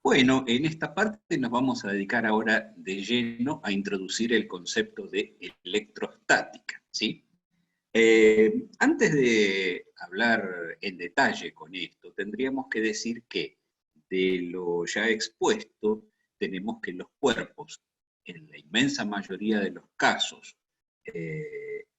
Bueno, en esta parte nos vamos a dedicar ahora de lleno a introducir el concepto de electrostática, ¿sí? Antes de hablar en detalle con esto, tendríamos que decir que de lo ya expuesto, tenemos que los cuerpos, en la inmensa mayoría de los casos,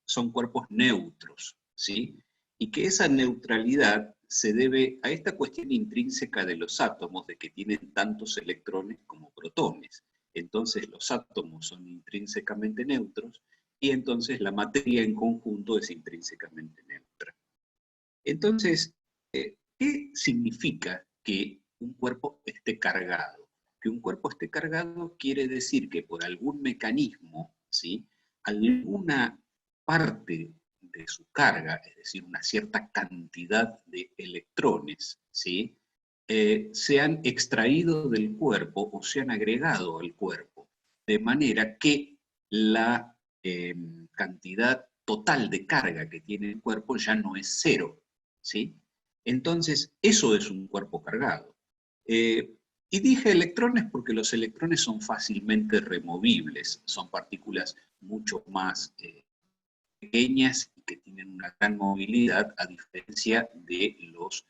son cuerpos neutros, ¿sí? Y que esa neutralidad se debe a esta cuestión intrínseca de los átomos, de que tienen tantos electrones como protones. Entonces los átomos son intrínsecamente neutros, y entonces la materia en conjunto es intrínsecamente neutra. Entonces, ¿qué significa que un cuerpo esté cargado? Que un cuerpo esté cargado quiere decir que por algún mecanismo, ¿sí?, alguna parte de su carga, es decir, una cierta cantidad de electrones, ¿sí?, se han extraído del cuerpo o se han agregado al cuerpo, de manera que la cantidad total de carga que tiene el cuerpo ya no es cero, ¿sí? Entonces, eso es un cuerpo cargado. Y dije electrones porque los electrones son fácilmente removibles, son partículas mucho más pequeñas y que tienen una gran movilidad, a diferencia de los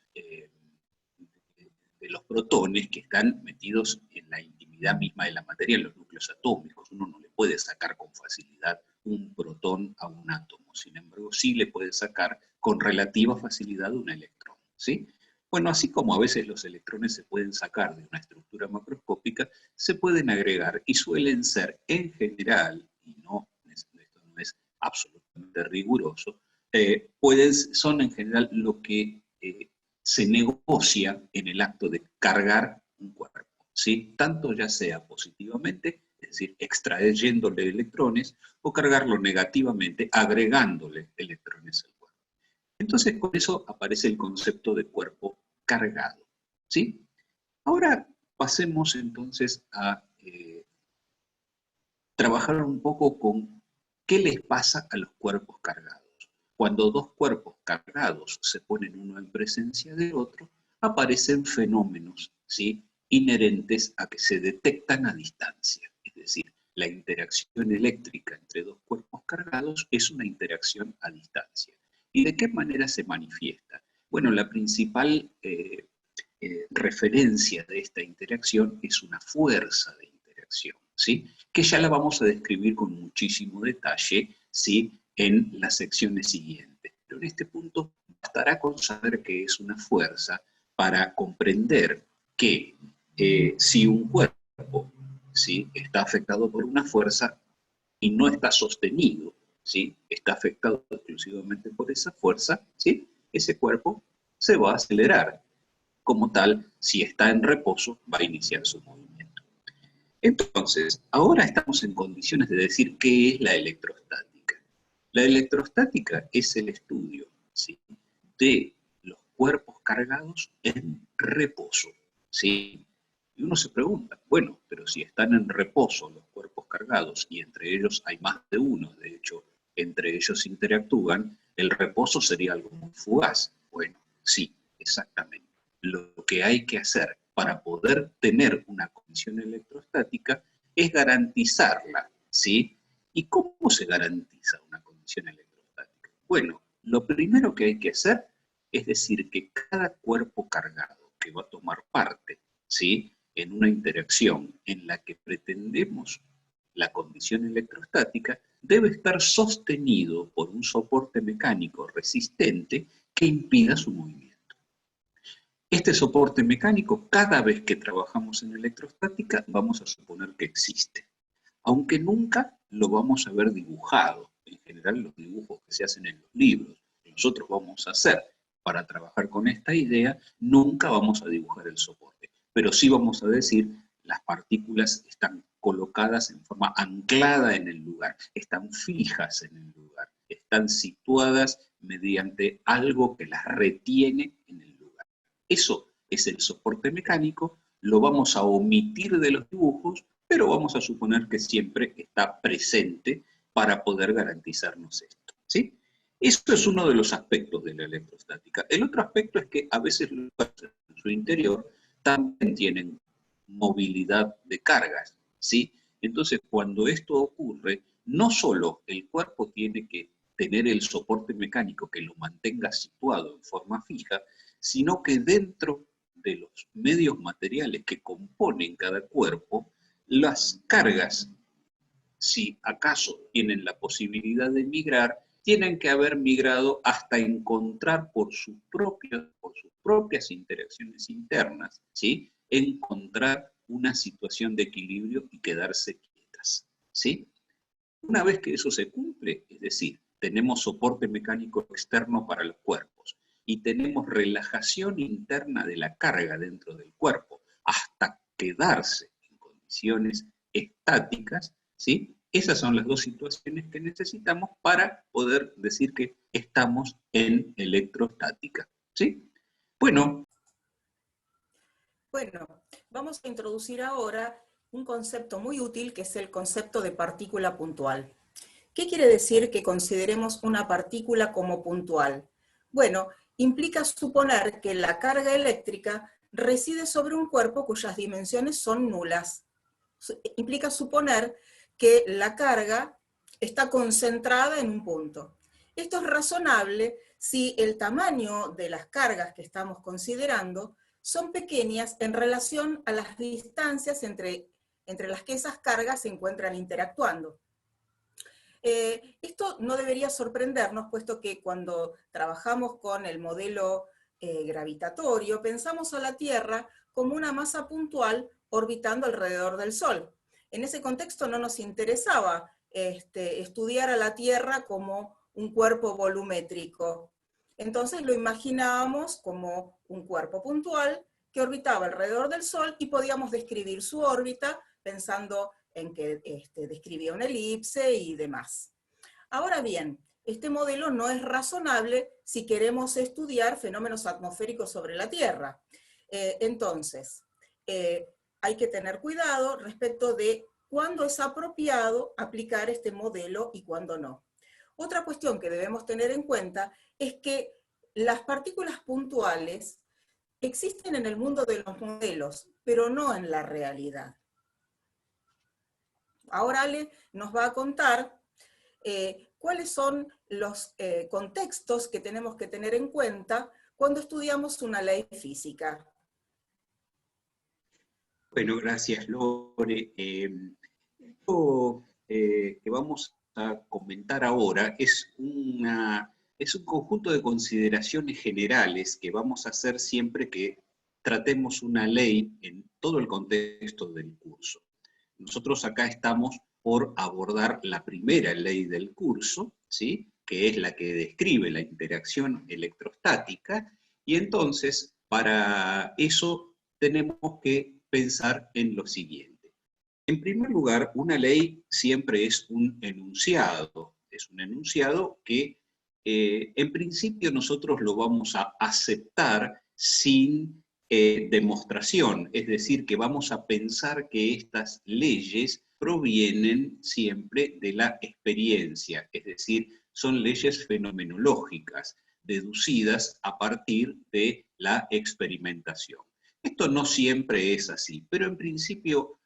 protones, que están metidos en la intimidad misma de la materia, en los núcleos atómicos. Uno no le puede sacar con facilidad un protón a un átomo, sin embargo sí le puede sacar con relativa facilidad un electrón, ¿sí? Bueno, así como a veces los electrones se pueden sacar de una estructura macroscópica, se pueden agregar y suelen ser en general, y no, esto no es absolutamente riguroso, son en general lo que se negocia en el acto de cargar un cuerpo, ¿sí? Tanto ya sea positivamente, es decir, extrayéndole electrones, o cargarlo negativamente, agregándole electrones al cuerpo. Entonces, con eso aparece el concepto de cuerpo cargado, ¿sí? Ahora pasemos entonces a trabajar un poco con qué les pasa a los cuerpos cargados. Cuando dos cuerpos cargados se ponen uno en presencia del otro, aparecen fenómenos, ¿sí?, inherentes a que se detectan a distancia. Es decir, la interacción eléctrica entre dos cuerpos cargados es una interacción a distancia. ¿Y de qué manera se manifiesta? Bueno, la principal referencia de esta interacción es una fuerza de interacción, ¿sí?, que ya la vamos a describir con muchísimo detalle, ¿sí?, en las secciones siguientes. Pero en este punto bastará con saber que es una fuerza para comprender que si un cuerpo, ¿sí?, está afectado por una fuerza y no está sostenido, ¿sí?, está afectado exclusivamente por esa fuerza, ¿sí?, ese cuerpo se va a acelerar. Como tal, si está en reposo, va a iniciar su movimiento. Entonces, ahora estamos en condiciones de decir qué es la electrostática. La electrostática es el estudio, ¿sí?, de los cuerpos cargados en reposo, ¿sí? Y uno se pregunta, bueno, pero si están en reposo los cuerpos cargados y entre ellos hay más de uno, de hecho, entre ellos interactúan, el reposo sería algo muy fugaz. Bueno, sí, exactamente. Lo que hay que hacer para poder tener una condición electrostática es garantizarla, ¿sí? ¿Y cómo se garantiza una condición electrostática? Bueno, lo primero que hay que hacer es decir que cada cuerpo cargado que va a tomar parte, ¿sí?, en una interacción en la que pretendemos la condición electrostática, debe estar sostenido por un soporte mecánico resistente que impida su movimiento. Este soporte mecánico, cada vez que trabajamos en electrostática, vamos a suponer que existe, aunque nunca lo vamos a ver dibujado. En general, los dibujos que se hacen en los libros, que nosotros vamos a hacer para trabajar con esta idea, nunca vamos a dibujar el soporte, pero sí vamos a decir las partículas están colocadas en forma anclada en el lugar, están fijas en el lugar, están situadas mediante algo que las retiene en el lugar. Eso es el soporte mecánico, lo vamos a omitir de los dibujos, pero vamos a suponer que siempre está presente para poder garantizarnos esto, ¿sí? Esto es uno de los aspectos de la electrostática. El otro aspecto es que a veces los cuerpos en su interior también tienen movilidad de cargas, ¿sí? Entonces, cuando esto ocurre, no solo el cuerpo tiene que tener el soporte mecánico que lo mantenga situado en forma fija, sino que dentro de los medios materiales que componen cada cuerpo, las cargas, si acaso tienen la posibilidad de migrar, tienen que haber migrado hasta encontrar por sus propias interacciones internas, ¿sí? Encontrar una situación de equilibrio y quedarse quietas, ¿sí? Una vez que eso se cumple, es decir, tenemos soporte mecánico externo para los cuerpos y tenemos relajación interna de la carga dentro del cuerpo hasta quedarse en condiciones estáticas, ¿sí? Esas son las dos situaciones que necesitamos para poder decir que estamos en electrostática, ¿sí? Bueno. Bueno, vamos a introducir ahora un concepto muy útil que es el concepto de partícula puntual. ¿Qué quiere decir que consideremos una partícula como puntual? Bueno, implica suponer que la carga eléctrica reside sobre un cuerpo cuyas dimensiones son nulas. Implica suponer que la carga está concentrada en un punto. Esto es razonable si el tamaño de las cargas que estamos considerando son pequeñas en relación a las distancias entre las que esas cargas se encuentran interactuando. Esto no debería sorprendernos, puesto que cuando trabajamos con el modelo gravitatorio, pensamos a la Tierra como una masa puntual orbitando alrededor del Sol. En ese contexto no nos interesaba estudiar a la Tierra como un cuerpo volumétrico. Entonces lo imaginábamos como un cuerpo puntual que orbitaba alrededor del Sol y podíamos describir su órbita pensando en que describía una elipse y demás. Ahora bien, este modelo no es razonable si queremos estudiar fenómenos atmosféricos sobre la Tierra. Entonces, hay que tener cuidado respecto de cuándo es apropiado aplicar este modelo y cuándo no. Otra cuestión que debemos tener en cuenta es que las partículas puntuales existen en el mundo de los modelos, pero no en la realidad. Ahora Ale nos va a contar cuáles son los contextos que tenemos que tener en cuenta cuando estudiamos una ley física. Bueno, gracias Lore. Esto que vamos a comentar ahora es un conjunto de consideraciones generales que vamos a hacer siempre que tratemos una ley en todo el contexto del curso. Nosotros acá estamos por abordar la primera ley del curso, ¿sí? Que es la que describe la interacción electrostática, y entonces para eso tenemos que pensar en lo siguiente. En primer lugar, una ley siempre es un enunciado que en principio nosotros lo vamos a aceptar sin demostración, es decir, que vamos a pensar que estas leyes provienen siempre de la experiencia, es decir, son leyes fenomenológicas, deducidas a partir de la experimentación. Esto no siempre es así, pero en principio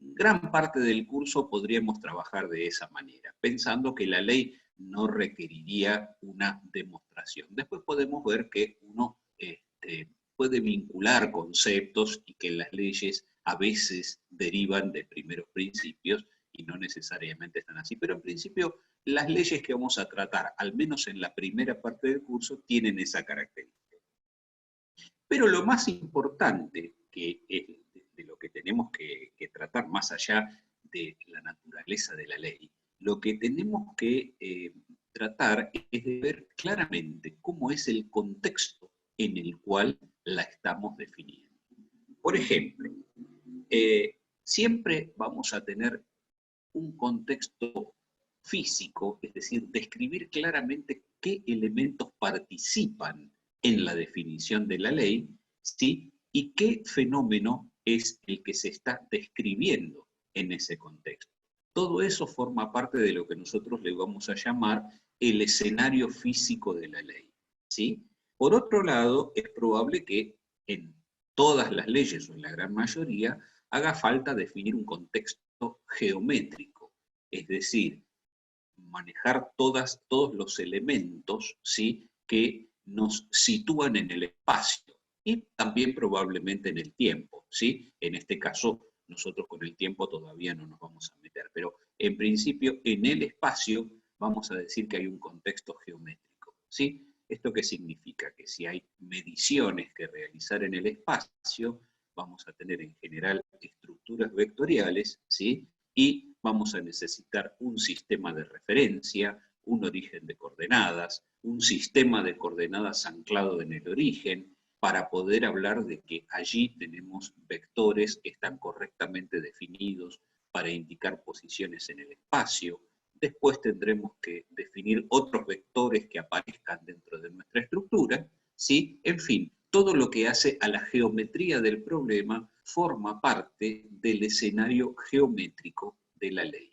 gran parte del curso podríamos trabajar de esa manera, pensando que la ley no requeriría una demostración. Después podemos ver que uno puede vincular conceptos y que las leyes a veces derivan de primeros principios y no necesariamente están así. Pero en principio las leyes que vamos a tratar, al menos en la primera parte del curso, tienen esa característica. Pero lo más importante de lo que tenemos que tratar más allá de la naturaleza de la ley, lo que tenemos que tratar es de ver claramente cómo es el contexto en el cual la estamos definiendo. Por ejemplo, siempre vamos a tener un contexto físico, es decir, describir claramente qué elementos participan en la definición de la ley, ¿sí? Y qué fenómeno es el que se está describiendo en ese contexto. Todo eso forma parte de lo que nosotros le vamos a llamar el escenario físico de la ley, ¿sí? Por otro lado, es probable que en todas las leyes o en la gran mayoría, haga falta definir un contexto geométrico, es decir, manejar todos los elementos, ¿sí?, que nos sitúan en el espacio y también probablemente en el tiempo, ¿sí? En este caso, nosotros con el tiempo todavía no nos vamos a meter, pero en principio en el espacio vamos a decir que hay un contexto geométrico, ¿sí? ¿Esto qué significa? Que si hay mediciones que realizar en el espacio, vamos a tener en general estructuras vectoriales, ¿sí? Y vamos a necesitar un sistema de referencia, un origen de coordenadas, un sistema de coordenadas anclado en el origen, para poder hablar de que allí tenemos vectores que están correctamente definidos para indicar posiciones en el espacio. Después tendremos que definir otros vectores que aparezcan dentro de nuestra estructura, ¿sí? En fin, todo lo que hace a la geometría del problema forma parte del escenario geométrico de la ley.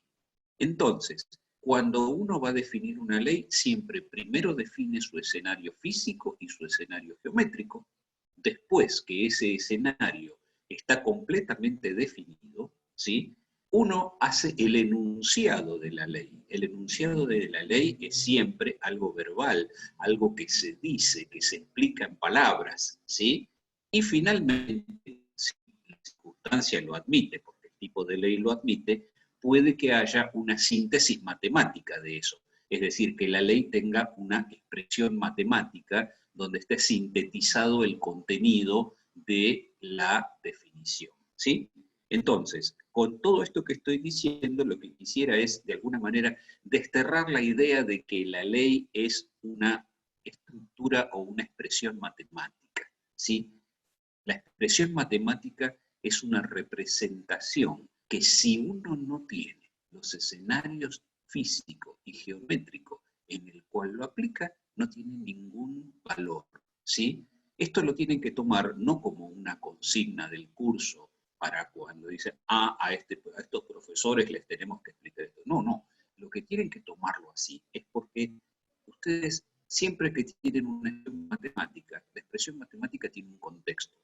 Entonces, cuando uno va a definir una ley, siempre primero define su escenario físico y su escenario geométrico. Después que ese escenario está completamente definido, ¿sí?, uno hace el enunciado de la ley. El enunciado de la ley es siempre algo verbal, algo que se dice, que se explica en palabras, ¿sí? Y finalmente, si la circunstancia lo admite, porque el tipo de ley lo admite, puede que haya una síntesis matemática de eso. Es decir, que la ley tenga una expresión matemática donde esté sintetizado el contenido de la definición, ¿sí? Entonces, con todo esto que estoy diciendo, lo que quisiera es, de alguna manera, desterrar la idea de que la ley es una estructura o una expresión matemática, ¿sí? La expresión matemática es una representación que si uno no tiene los escenarios físico y geométrico en el cual lo aplica, no tiene ningún valor, ¿sí? Esto lo tienen que tomar no como una consigna del curso para cuando dicen, a estos profesores les tenemos que explicar esto. No, no. Lo que tienen que tomarlo así es porque ustedes, siempre que tienen una expresión matemática, la expresión matemática tiene un contexto.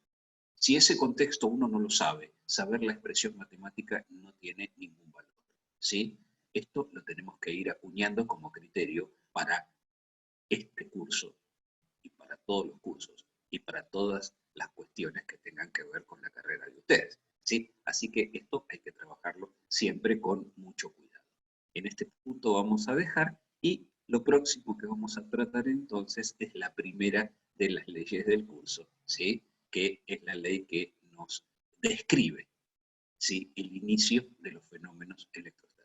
Si ese contexto uno no lo sabe, saber la expresión matemática no tiene ningún valor, ¿sí? Esto lo tenemos que ir acuñando como criterio para este curso y para todos los cursos y para todas las cuestiones que tengan que ver con la carrera de ustedes, ¿sí? Así que esto hay que trabajarlo siempre con mucho cuidado. En este punto vamos a dejar y lo próximo que vamos a tratar entonces es la primera de las leyes del curso, ¿sí?, que es la ley que nos describe, ¿sí?, el inicio de los fenómenos electrostáticos.